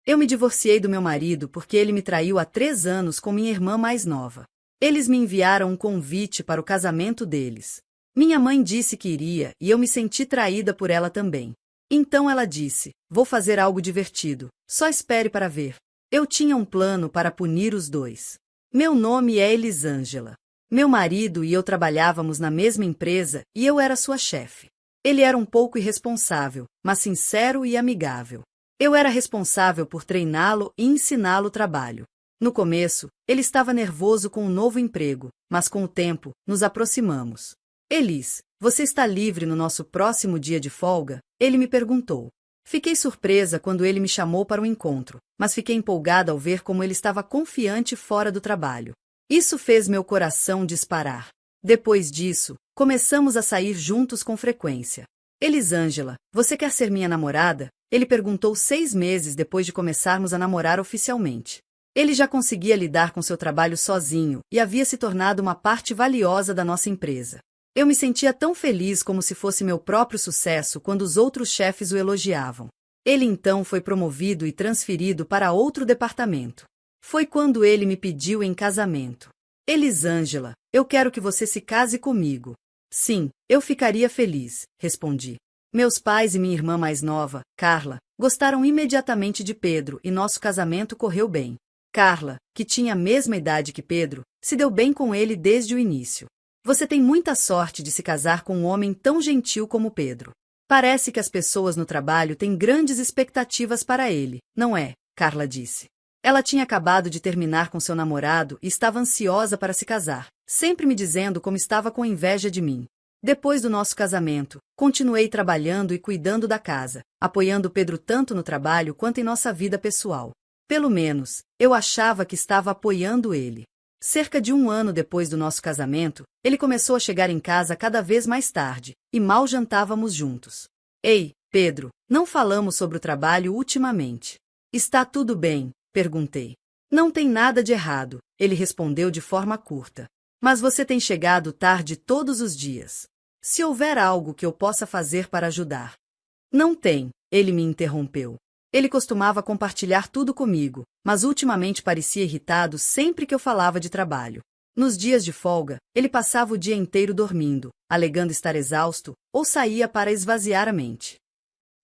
Eu me divorciei do meu marido porque ele me traiu há 3 anos com minha irmã mais nova. Eles me enviaram um convite para o casamento deles. Minha mãe disse que iria e eu me senti traída por ela também. Então ela disse: vou fazer algo divertido, só espere para ver. Eu tinha um plano para punir os dois. Meu nome é Elisângela. Meu marido e eu trabalhávamos na mesma empresa e eu era sua chefe. Ele era um pouco irresponsável, mas sincero e amigável. Eu era responsável por treiná-lo e ensiná-lo o trabalho. No começo, ele estava nervoso com o novo emprego, mas com o tempo, nos aproximamos. Elis, você está livre no nosso próximo dia de folga? Ele me perguntou. Fiquei surpresa quando ele me chamou para o encontro, mas fiquei empolgada ao ver como ele estava confiante fora do trabalho. Isso fez meu coração disparar. Depois disso, começamos a sair juntos com frequência. Elisângela, você quer ser minha namorada? Ele perguntou 6 meses depois de começarmos a namorar oficialmente. Ele já conseguia lidar com seu trabalho sozinho e havia se tornado uma parte valiosa da nossa empresa. Eu me sentia tão feliz como se fosse meu próprio sucesso quando os outros chefes o elogiavam. Ele então foi promovido e transferido para outro departamento. Foi quando ele me pediu em casamento. Elisângela, eu quero que você se case comigo. Sim, eu ficaria feliz, respondi. Meus pais e minha irmã mais nova, Carla, gostaram imediatamente de Pedro e nosso casamento correu bem. Carla, que tinha a mesma idade que Pedro, se deu bem com ele desde o início. Você tem muita sorte de se casar com um homem tão gentil como Pedro. Parece que as pessoas no trabalho têm grandes expectativas para ele, não é? Carla disse. Ela tinha acabado de terminar com seu namorado e estava ansiosa para se casar, sempre me dizendo como estava com inveja de mim. Depois do nosso casamento, continuei trabalhando e cuidando da casa, apoiando Pedro tanto no trabalho quanto em nossa vida pessoal. Pelo menos, eu achava que estava apoiando ele. Cerca de 1 ano depois do nosso casamento, ele começou a chegar em casa cada vez mais tarde, e mal jantávamos juntos. Ei, Pedro, não falamos sobre o trabalho ultimamente. Está tudo bem? Perguntei. Não tem nada de errado, ele respondeu de forma curta. Mas você tem chegado tarde todos os dias. Se houver algo que eu possa fazer para ajudar. Não tem, ele me interrompeu. Ele costumava compartilhar tudo comigo, mas ultimamente parecia irritado sempre que eu falava de trabalho. Nos dias de folga, ele passava o dia inteiro dormindo, alegando estar exausto, ou saía para esvaziar a mente.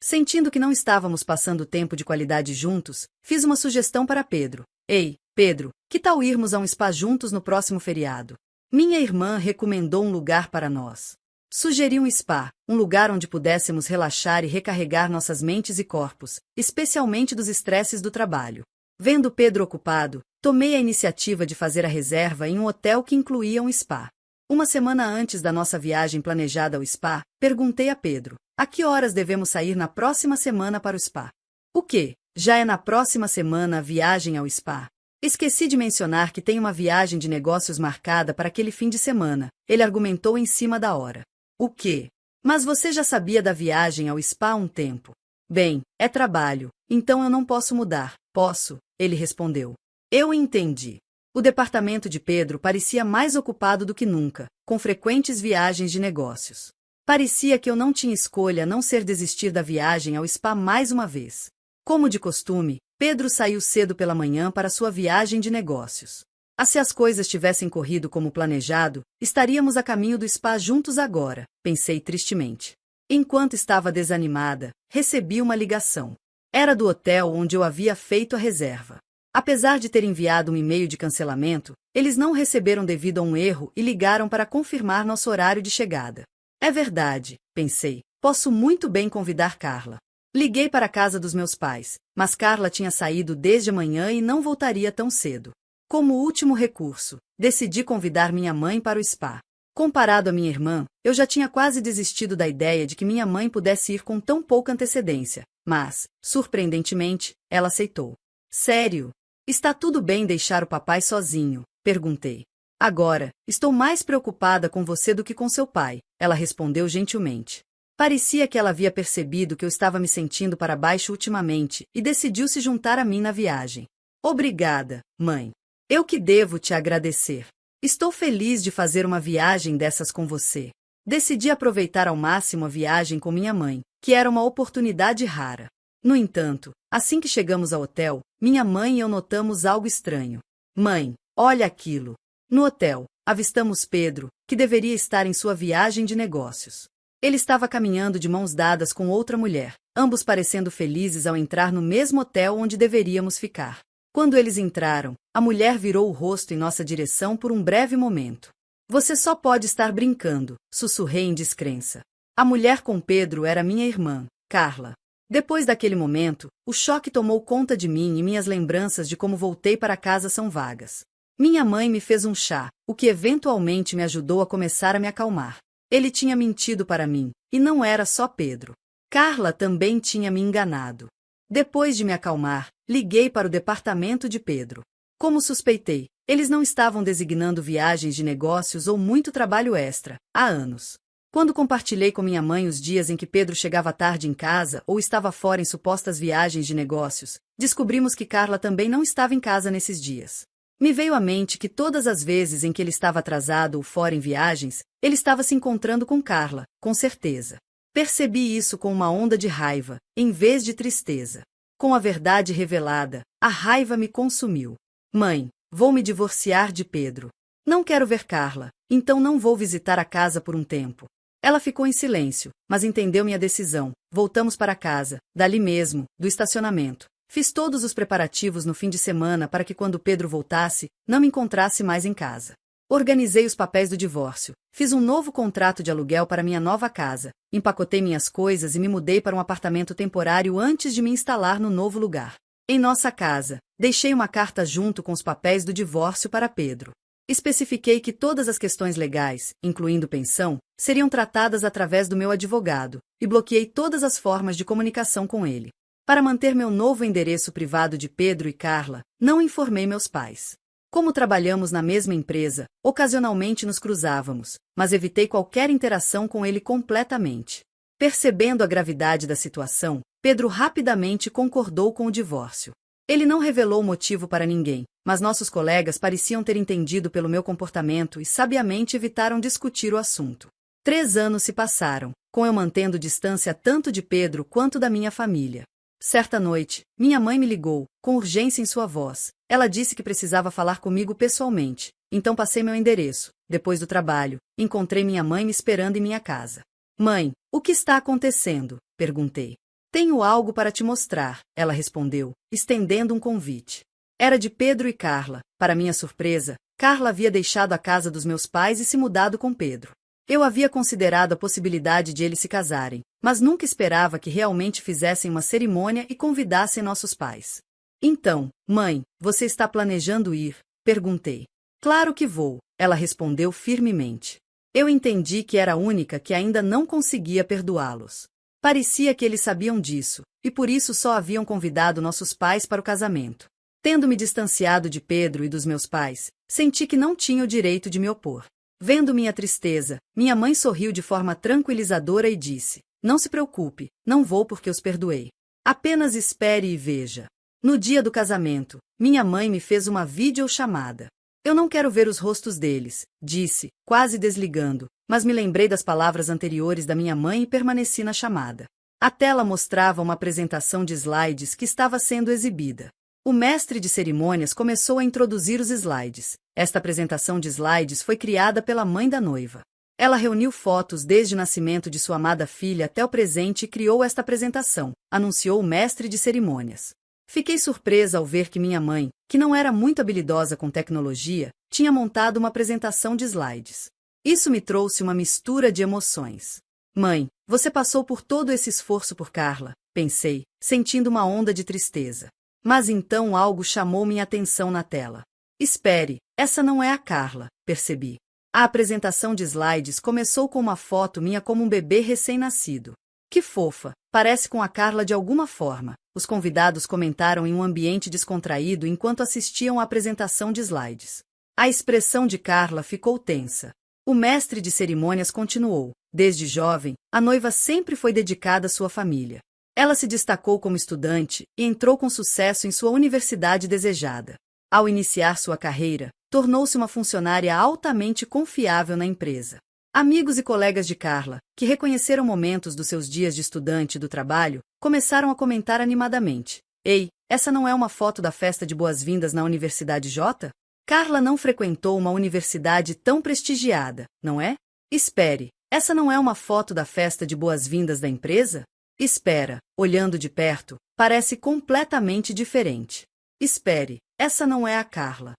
Sentindo que não estávamos passando tempo de qualidade juntos, fiz uma sugestão para Pedro. Ei, Pedro, que tal irmos a um spa juntos no próximo feriado? Minha irmã recomendou um lugar para nós. Sugeri um spa, um lugar onde pudéssemos relaxar e recarregar nossas mentes e corpos, especialmente dos estresses do trabalho. Vendo Pedro ocupado, tomei a iniciativa de fazer a reserva em um hotel que incluía um spa. Uma semana antes da nossa viagem planejada ao spa, perguntei a Pedro, a que horas devemos sair na próxima semana para o spa? O quê? Já é na próxima semana a viagem ao spa? Esqueci de mencionar que tem uma viagem de negócios marcada para aquele fim de semana, ele argumentou em cima da hora. O quê? Mas você já sabia da viagem ao spa há um tempo. Bem, é trabalho, então eu não posso mudar. Posso, ele respondeu. Eu entendi. O departamento de Pedro parecia mais ocupado do que nunca, com frequentes viagens de negócios. Parecia que eu não tinha escolha a não ser desistir da viagem ao spa mais uma vez. Como de costume, Pedro saiu cedo pela manhã para sua viagem de negócios. Se as coisas tivessem corrido como planejado, estaríamos a caminho do spa juntos agora, pensei tristemente. Enquanto estava desanimada, recebi uma ligação. Era do hotel onde eu havia feito a reserva. Apesar de ter enviado um e-mail de cancelamento, eles não receberam devido a um erro e ligaram para confirmar nosso horário de chegada. É verdade, pensei, posso muito bem convidar Carla. Liguei para a casa dos meus pais, mas Carla tinha saído desde a manhã e não voltaria tão cedo. Como último recurso, decidi convidar minha mãe para o spa. Comparado à minha irmã, eu já tinha quase desistido da ideia de que minha mãe pudesse ir com tão pouca antecedência, mas, surpreendentemente, ela aceitou. Sério? Está tudo bem deixar o papai sozinho? Perguntei. Agora, estou mais preocupada com você do que com seu pai, ela respondeu gentilmente. Parecia que ela havia percebido que eu estava me sentindo para baixo ultimamente e decidiu se juntar a mim na viagem. Obrigada, mãe. Eu que devo te agradecer. Estou feliz de fazer uma viagem dessas com você. Decidi aproveitar ao máximo a viagem com minha mãe, que era uma oportunidade rara. No entanto, assim que chegamos ao hotel, minha mãe e eu notamos algo estranho. Mãe, olha aquilo. No hotel, avistamos Pedro, que deveria estar em sua viagem de negócios. Ele estava caminhando de mãos dadas com outra mulher, ambos parecendo felizes ao entrar no mesmo hotel onde deveríamos ficar. Quando eles entraram, a mulher virou o rosto em nossa direção por um breve momento. Você só pode estar brincando, sussurrei em descrença. A mulher com Pedro era minha irmã, Carla. Depois daquele momento, o choque tomou conta de mim e minhas lembranças de como voltei para casa são vagas. Minha mãe me fez um chá, o que eventualmente me ajudou a começar a me acalmar. Ele tinha mentido para mim, e não era só Pedro. Carla também tinha me enganado. Depois de me acalmar, liguei para o departamento de Pedro. Como suspeitei, eles não estavam designando viagens de negócios ou muito trabalho extra, há anos. Quando compartilhei com minha mãe os dias em que Pedro chegava tarde em casa ou estava fora em supostas viagens de negócios, descobrimos que Carla também não estava em casa nesses dias. Me veio à mente que todas as vezes em que ele estava atrasado ou fora em viagens, ele estava se encontrando com Carla, com certeza. Percebi isso com uma onda de raiva, em vez de tristeza. Com a verdade revelada, a raiva me consumiu. Mãe, vou me divorciar de Pedro. Não quero ver Carla, então não vou visitar a casa por um tempo. Ela ficou em silêncio, mas entendeu minha decisão. Voltamos para casa, dali mesmo, do estacionamento. Fiz todos os preparativos no fim de semana para que quando Pedro voltasse, não me encontrasse mais em casa. Organizei os papéis do divórcio, fiz um novo contrato de aluguel para minha nova casa, empacotei minhas coisas e me mudei para um apartamento temporário antes de me instalar no novo lugar. Em nossa casa, deixei uma carta junto com os papéis do divórcio para Pedro. Especifiquei que todas as questões legais, incluindo pensão, seriam tratadas através do meu advogado, e bloqueei todas as formas de comunicação com ele. Para manter meu novo endereço privado de Pedro e Carla, não informei meus pais. Como trabalhamos na mesma empresa, ocasionalmente nos cruzávamos, mas evitei qualquer interação com ele completamente. Percebendo a gravidade da situação, Pedro rapidamente concordou com o divórcio. Ele não revelou o motivo para ninguém, mas nossos colegas pareciam ter entendido pelo meu comportamento e sabiamente evitaram discutir o assunto. 3 anos se passaram, com eu mantendo distância tanto de Pedro quanto da minha família. Certa noite, minha mãe me ligou, com urgência em sua voz. Ela disse que precisava falar comigo pessoalmente, então passei meu endereço. Depois do trabalho, encontrei minha mãe me esperando em minha casa. Mãe, o que está acontecendo? Perguntei. Tenho algo para te mostrar, ela respondeu, estendendo um convite. Era de Pedro e Carla. Para minha surpresa, Carla havia deixado a casa dos meus pais e se mudado com Pedro. Eu havia considerado a possibilidade de eles se casarem, mas nunca esperava que realmente fizessem uma cerimônia e convidassem nossos pais. Então, mãe, você está planejando ir? Perguntei. Claro que vou, ela respondeu firmemente. Eu entendi que era a única que ainda não conseguia perdoá-los. Parecia que eles sabiam disso, e por isso só haviam convidado nossos pais para o casamento. Tendo me distanciado de Pedro e dos meus pais, senti que não tinha o direito de me opor. Vendo minha tristeza, minha mãe sorriu de forma tranquilizadora e disse: não se preocupe, não vou porque os perdoei. Apenas espere e veja. No dia do casamento, minha mãe me fez uma videochamada. Eu não quero ver os rostos deles, disse, quase desligando, mas me lembrei das palavras anteriores da minha mãe e permaneci na chamada. A tela mostrava uma apresentação de slides que estava sendo exibida. O mestre de cerimônias começou a introduzir os slides. Esta apresentação de slides foi criada pela mãe da noiva. Ela reuniu fotos desde o nascimento de sua amada filha até o presente e criou esta apresentação, anunciou o mestre de cerimônias. Fiquei surpresa ao ver que minha mãe, que não era muito habilidosa com tecnologia, tinha montado uma apresentação de slides. Isso me trouxe uma mistura de emoções. Mãe, você passou por todo esse esforço por Carla, pensei, sentindo uma onda de tristeza. Mas então algo chamou minha atenção na tela. Espere, essa não é a Carla, percebi. A apresentação de slides começou com uma foto minha como um bebê recém-nascido. Que fofa, parece com a Carla de alguma forma. Os convidados comentaram em um ambiente descontraído enquanto assistiam à apresentação de slides. A expressão de Carla ficou tensa. O mestre de cerimônias continuou. Desde jovem, a noiva sempre foi dedicada à sua família. Ela se destacou como estudante e entrou com sucesso em sua universidade desejada. Ao iniciar sua carreira, tornou-se uma funcionária altamente confiável na empresa. Amigos e colegas de Carla, que reconheceram momentos dos seus dias de estudante e do trabalho, começaram a comentar animadamente. Ei, essa não é uma foto da festa de boas-vindas na Universidade J? Carla não frequentou uma universidade tão prestigiada, não é? Espere, essa não é uma foto da festa de boas-vindas da empresa? Espera, olhando de perto, parece completamente diferente. Espere, essa não é a Carla.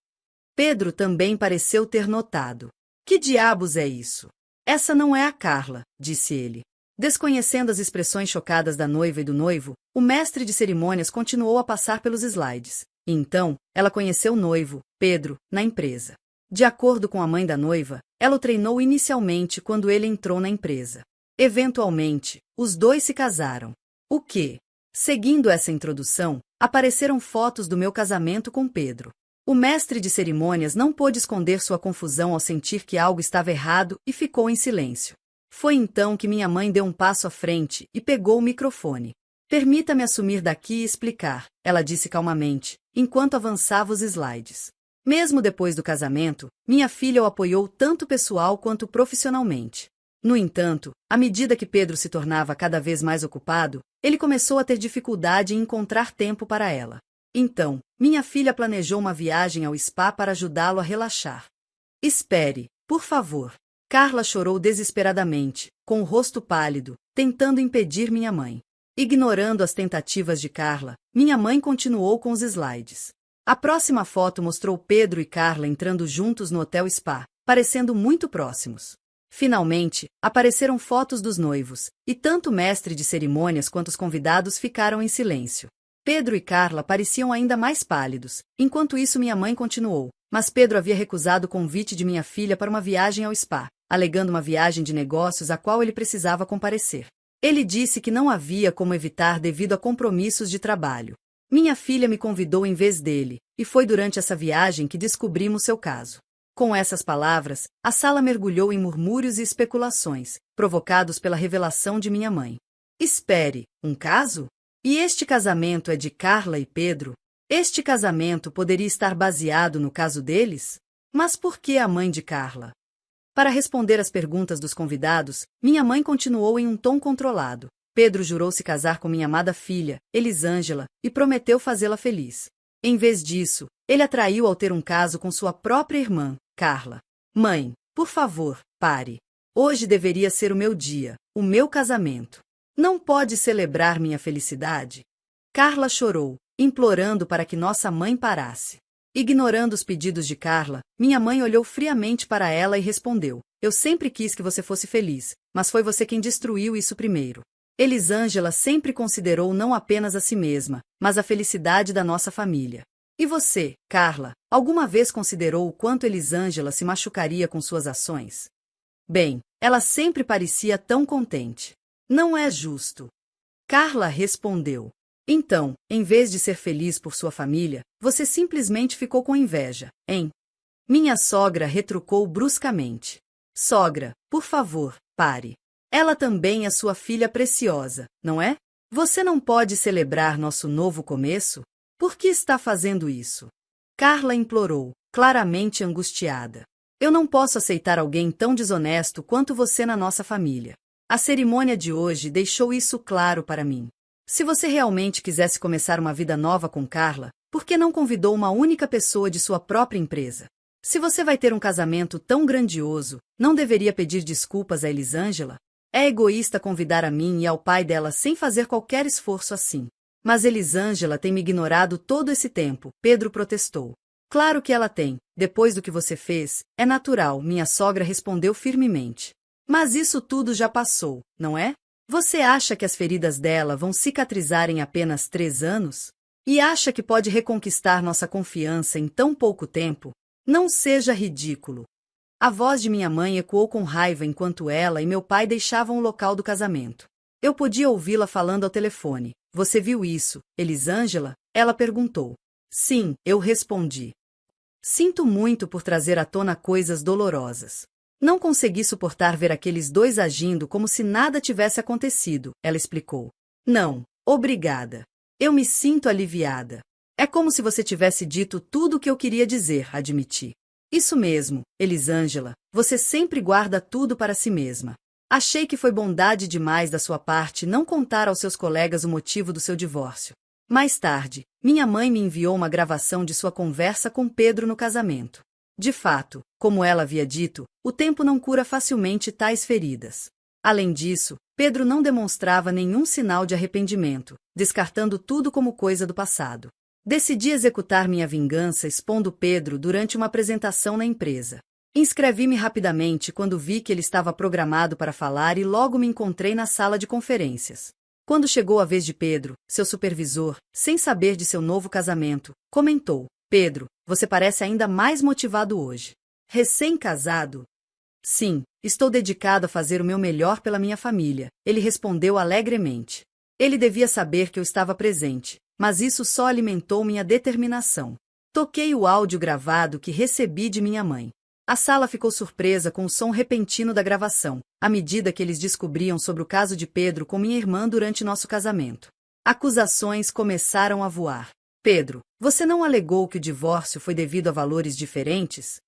Pedro também pareceu ter notado. Que diabos é isso? Essa não é a Carla, disse ele. Desconhecendo as expressões chocadas da noiva e do noivo, o mestre de cerimônias continuou a passar pelos slides. E então, ela conheceu o noivo, Pedro, na empresa. De acordo com a mãe da noiva, ela o treinou inicialmente quando ele entrou na empresa. Eventualmente, os dois se casaram. O quê? Seguindo essa introdução, apareceram fotos do meu casamento com Pedro. O mestre de cerimônias não pôde esconder sua confusão ao sentir que algo estava errado e ficou em silêncio. Foi então que minha mãe deu um passo à frente e pegou o microfone. Permita-me assumir daqui e explicar, ela disse calmamente, enquanto avançava os slides. Mesmo depois do casamento, minha filha o apoiou tanto pessoal quanto profissionalmente. No entanto, à medida que Pedro se tornava cada vez mais ocupado, ele começou a ter dificuldade em encontrar tempo para ela. Então, minha filha planejou uma viagem ao spa para ajudá-lo a relaxar. Espere, por favor. Carla chorou desesperadamente, com o rosto pálido, tentando impedir minha mãe. Ignorando as tentativas de Carla, minha mãe continuou com os slides. A próxima foto mostrou Pedro e Carla entrando juntos no hotel spa, parecendo muito próximos. Finalmente, apareceram fotos dos noivos, e tanto o mestre de cerimônias quanto os convidados ficaram em silêncio. Pedro e Carla pareciam ainda mais pálidos, enquanto isso minha mãe continuou, mas Pedro havia recusado o convite de minha filha para uma viagem ao spa, alegando uma viagem de negócios a qual ele precisava comparecer. Ele disse que não havia como evitar devido a compromissos de trabalho. Minha filha me convidou em vez dele, e foi durante essa viagem que descobrimos seu caso. Com essas palavras, a sala mergulhou em murmúrios e especulações, provocados pela revelação de minha mãe. Espere, um caso? E este casamento é de Carla e Pedro? Este casamento poderia estar baseado no caso deles? Mas por que a mãe de Carla? Para responder às perguntas dos convidados, minha mãe continuou em um tom controlado. Pedro jurou se casar com minha amada filha, Elisângela, e prometeu fazê-la feliz. Em vez disso, ele a traiu ao ter um caso com sua própria irmã, Carla. Mãe, por favor, pare. Hoje deveria ser o meu dia, o meu casamento. Não pode celebrar minha felicidade? Carla chorou, implorando para que nossa mãe parasse. Ignorando os pedidos de Carla, minha mãe olhou friamente para ela e respondeu: Eu sempre quis que você fosse feliz, mas foi você quem destruiu isso primeiro. Elisângela sempre considerou não apenas a si mesma, mas a felicidade da nossa família. E você, Carla, alguma vez considerou o quanto Elisângela se machucaria com suas ações? Bem, ela sempre parecia tão contente. Não é justo. Carla respondeu. Então, em vez de ser feliz por sua família, você simplesmente ficou com inveja, hein? Minha sogra retrucou bruscamente. Sogra, por favor, pare. Ela também é sua filha preciosa, não é? Você não pode celebrar nosso novo começo? Por que está fazendo isso? Carla implorou, claramente angustiada. Eu não posso aceitar alguém tão desonesto quanto você na nossa família. A cerimônia de hoje deixou isso claro para mim. Se você realmente quisesse começar uma vida nova com Carla, por que não convidou uma única pessoa de sua própria empresa? Se você vai ter um casamento tão grandioso, não deveria pedir desculpas a Elisângela? É egoísta convidar a mim e ao pai dela sem fazer qualquer esforço assim. Mas Elisângela tem me ignorado todo esse tempo, Pedro protestou. Claro que ela tem, depois do que você fez, é natural, minha sogra respondeu firmemente. Mas isso tudo já passou, não é? Você acha que as feridas dela vão cicatrizar em apenas 3 anos? E acha que pode reconquistar nossa confiança em tão pouco tempo? Não seja ridículo. A voz de minha mãe ecoou com raiva enquanto ela e meu pai deixavam o local do casamento. Eu podia ouvi-la falando ao telefone. Você viu isso, Elisângela? Ela perguntou. Sim, eu respondi. Sinto muito por trazer à tona coisas dolorosas. Não consegui suportar ver aqueles dois agindo como se nada tivesse acontecido, ela explicou. Não, obrigada. Eu me sinto aliviada. É como se você tivesse dito tudo o que eu queria dizer, admiti. Isso mesmo, Elisângela, você sempre guarda tudo para si mesma. Achei que foi bondade demais da sua parte não contar aos seus colegas o motivo do seu divórcio. Mais tarde, minha mãe me enviou uma gravação de sua conversa com Pedro no casamento. De fato, como ela havia dito, o tempo não cura facilmente tais feridas. Além disso, Pedro não demonstrava nenhum sinal de arrependimento, descartando tudo como coisa do passado. Decidi executar minha vingança expondo Pedro durante uma apresentação na empresa. Inscrevi-me rapidamente quando vi que ele estava programado para falar e logo me encontrei na sala de conferências. Quando chegou a vez de Pedro, seu supervisor, sem saber de seu novo casamento, comentou: Pedro, você parece ainda mais motivado hoje. Recém-casado? Sim, estou dedicado a fazer o meu melhor pela minha família, ele respondeu alegremente. Ele devia saber que eu estava presente, mas isso só alimentou minha determinação. Toquei o áudio gravado que recebi de minha mãe. A sala ficou surpresa com o som repentino da gravação, à medida que eles descobriam sobre o caso de Pedro com minha irmã durante nosso casamento. Acusações começaram a voar. Pedro, você não alegou que o divórcio foi devido a valores diferentes?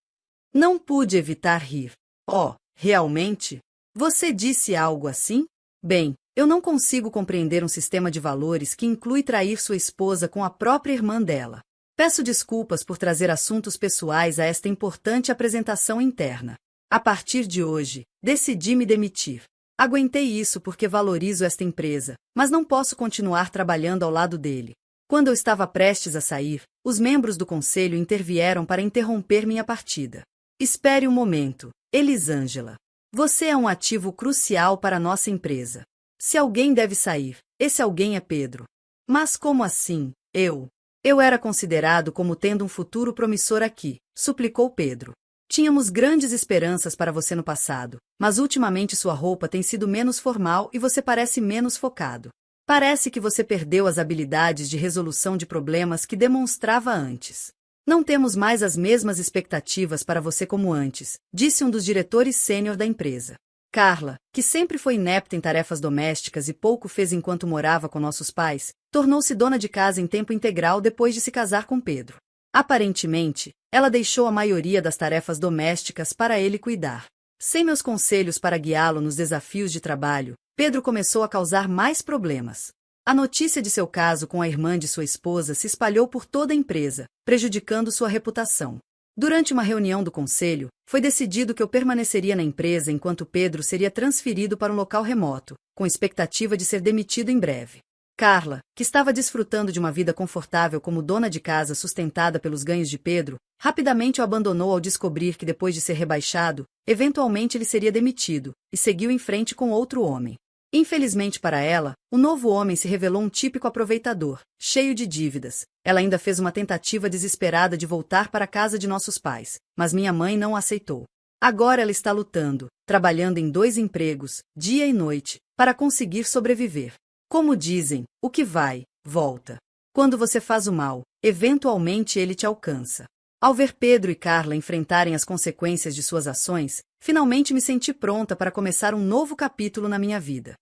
Não pude evitar rir. Oh, realmente? Você disse algo assim? Bem, eu não consigo compreender um sistema de valores que inclui trair sua esposa com a própria irmã dela. Peço desculpas por trazer assuntos pessoais a esta importante apresentação interna. A partir de hoje, decidi me demitir. Aguentei isso porque valorizo esta empresa, mas não posso continuar trabalhando ao lado dele. Quando eu estava prestes a sair, os membros do conselho intervieram para interromper minha partida. Espere um momento, Elisângela. Você é um ativo crucial para nossa empresa. Se alguém deve sair, esse alguém é Pedro. Mas como assim, eu? Eu era considerado como tendo um futuro promissor aqui, suplicou Pedro. Tínhamos grandes esperanças para você no passado, mas ultimamente sua roupa tem sido menos formal e você parece menos focado. Parece que você perdeu as habilidades de resolução de problemas que demonstrava antes. Não temos mais as mesmas expectativas para você como antes, disse um dos diretores sênior da empresa. Carla, que sempre foi inepta em tarefas domésticas e pouco fez enquanto morava com nossos pais, tornou-se dona de casa em tempo integral depois de se casar com Pedro. Aparentemente, ela deixou a maioria das tarefas domésticas para ele cuidar. Sem meus conselhos para guiá-lo nos desafios de trabalho, Pedro começou a causar mais problemas. A notícia de seu caso com a irmã de sua esposa se espalhou por toda a empresa, prejudicando sua reputação. Durante uma reunião do conselho, foi decidido que eu permaneceria na empresa enquanto Pedro seria transferido para um local remoto, com expectativa de ser demitido em breve. Carla, que estava desfrutando de uma vida confortável como dona de casa sustentada pelos ganhos de Pedro, rapidamente o abandonou ao descobrir que depois de ser rebaixado, eventualmente ele seria demitido, e seguiu em frente com outro homem. Infelizmente para ela, o novo homem se revelou um típico aproveitador, cheio de dívidas. Ela ainda fez uma tentativa desesperada de voltar para a casa de nossos pais, mas minha mãe não aceitou. Agora ela está lutando, trabalhando em 2 empregos, dia e noite, para conseguir sobreviver. Como dizem, o que vai, volta. Quando você faz o mal, eventualmente ele te alcança. Ao ver Pedro e Carla enfrentarem as consequências de suas ações, finalmente me senti pronta para começar um novo capítulo na minha vida.